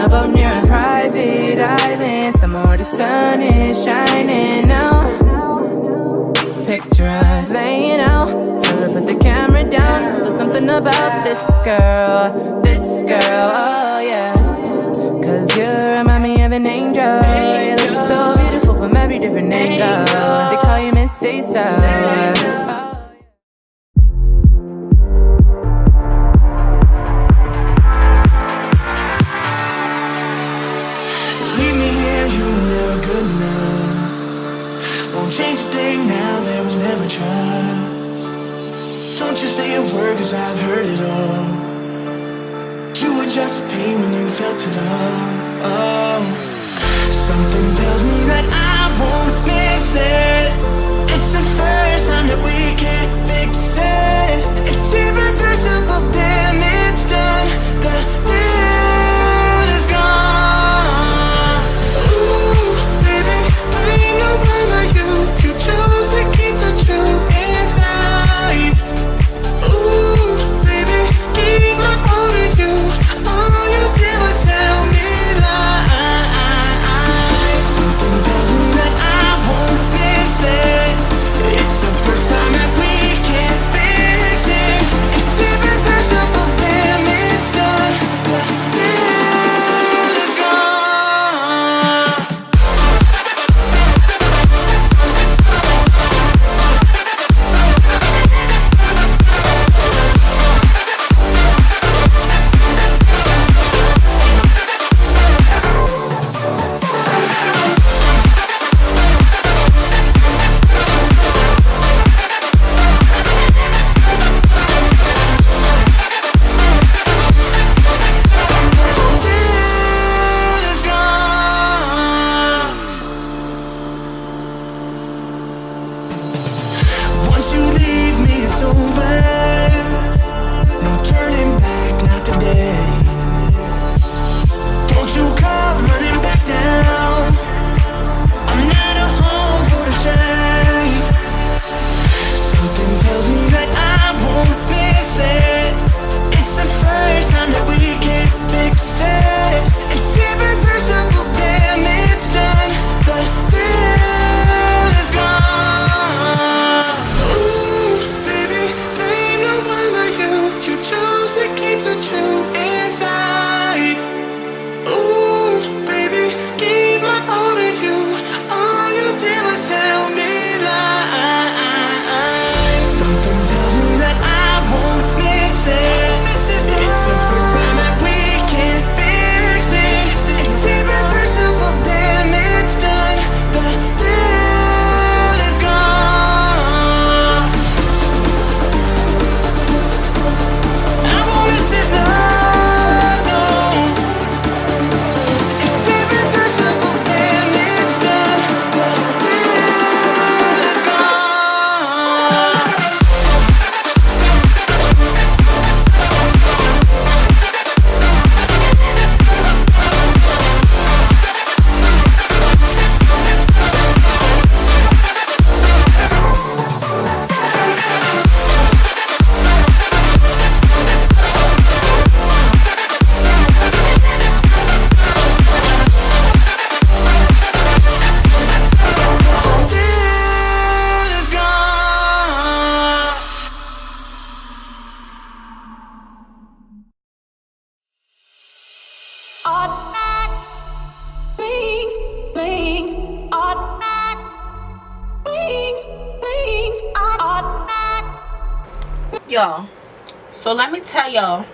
boat near a private island, somewhere where the sun is shining now. Picture us laying out, tell her put the camera down. There's something about this girl, oh yeah. Cause you remind me of an angel. You look so beautiful from every different angle. They call you Miss Say-So. Change a thing now, there was never trust. Don't you say a word, cause I've heard it all. You were just a pain when you felt it all. Oh. Something tells me that I won't miss it. It's the first time that we can't fix it. It's irreversible damage done. The thrill is gone. Ooh, baby, I ain't no one like you. You chose to keep the truth inside. Ooh, baby, keep my all to you. All you did was tell me lies. Something tells me that I won't miss it. It's the first time that we can't fix it. It's irreversible damage done. The thrill is gone. Once you leave me, it's over. No turning back, not today. Don't you come running back now. I'm not a home for the shame. Something tells me that I won't miss it. It's the first time that we can't fix it. It's irreversible damage done. The thrill is gone. You chose to keep the truth inside. Ooh, baby, keep my all to you. All you did was tell me lies. Something tells me that I won't miss it. It's the first time that we can't fix it. It's irreversible damage done. The thrill is gone. I won't miss this love, no. It's irreversible damage done. The thrill is gone. Y'all, so let me tell y'all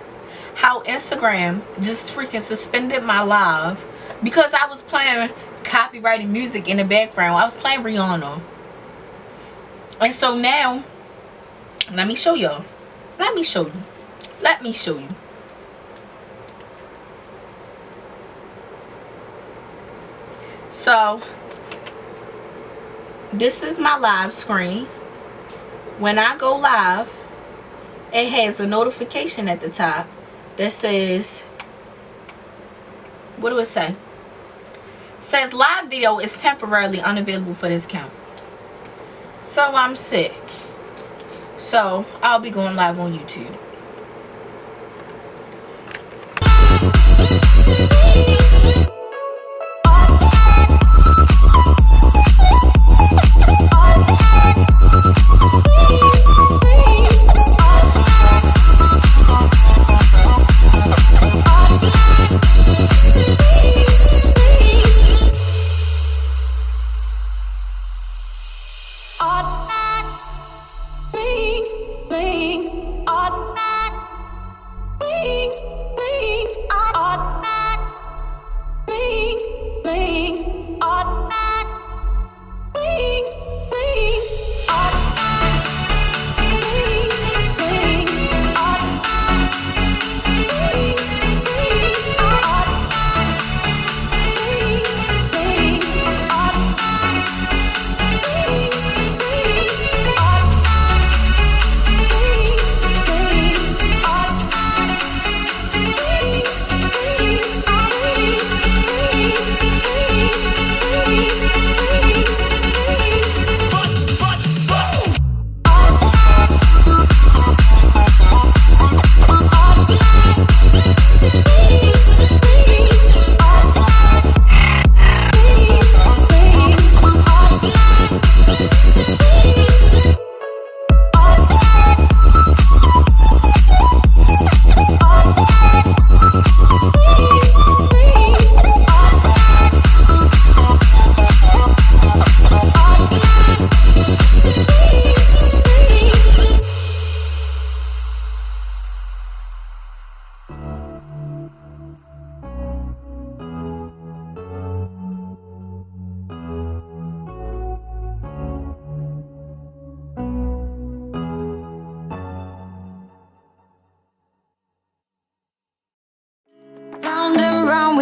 how Instagram just freaking suspended my live because I was playing copyrighted music in the background. I was playing Rihanna. And so now, let me show y'all. Let me show you. So, this is my live screen. When I go live, it has a notification at the top that says, what do it say? It says live video is temporarily unavailable for this account. So I'm sick. So I'll be going live on YouTube.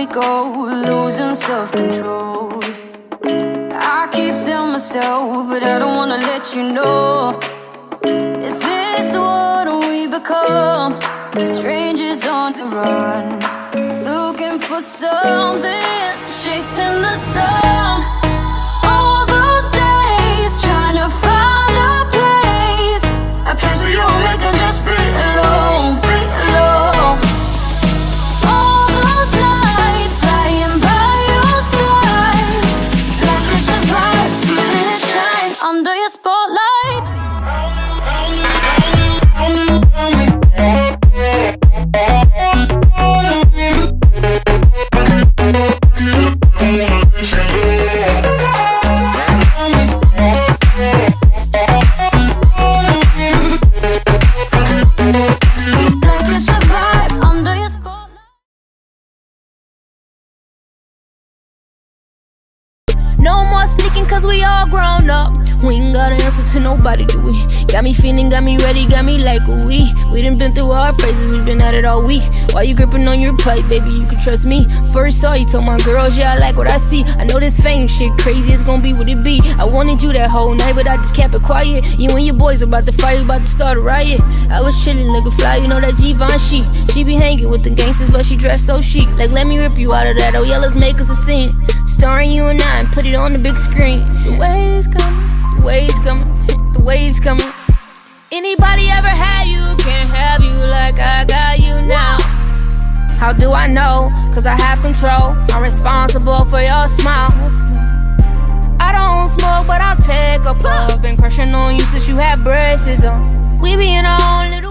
we go, losing self-control. I keep telling myself, but I don't wanna let you know. Is this what we become? Strangers on the run, looking for something, chasing the sun. All those days trying to find a place where you won't make them just be alone, alone. All those nights lying by your side, like it's a vibe, feeling it shine under your spotlight. No more sneaking cause we all grown up. We ain't gotta answer to nobody, do we? Got me feeling, got me ready, got me like ooh we done been through our phases, we been at it all week. While you gripping on your plate, baby, you can trust me. First saw you told my girls, yeah, I like what I see. I know this fame shit crazy, it's gonna be what it be. I wanted you that whole night, but I just kept it quiet. You and your boys about to fight, about to start a riot. I was chillin', looking fly, you know that Givenchy. She be hanging with the gangsters, but she dressed so chic. Like, let me rip you out of that, oh yeah, let's make us a scene. Starring you and I, and put it on the big screen. The waves coming, the waves coming, the waves coming. Anybody ever had you, can't have you like I got you now. How do I know? Cause I have control, I'm responsible for your smile. I don't smoke, but I'll take a puff. Been crushing on you since you had braces on. We be in our own little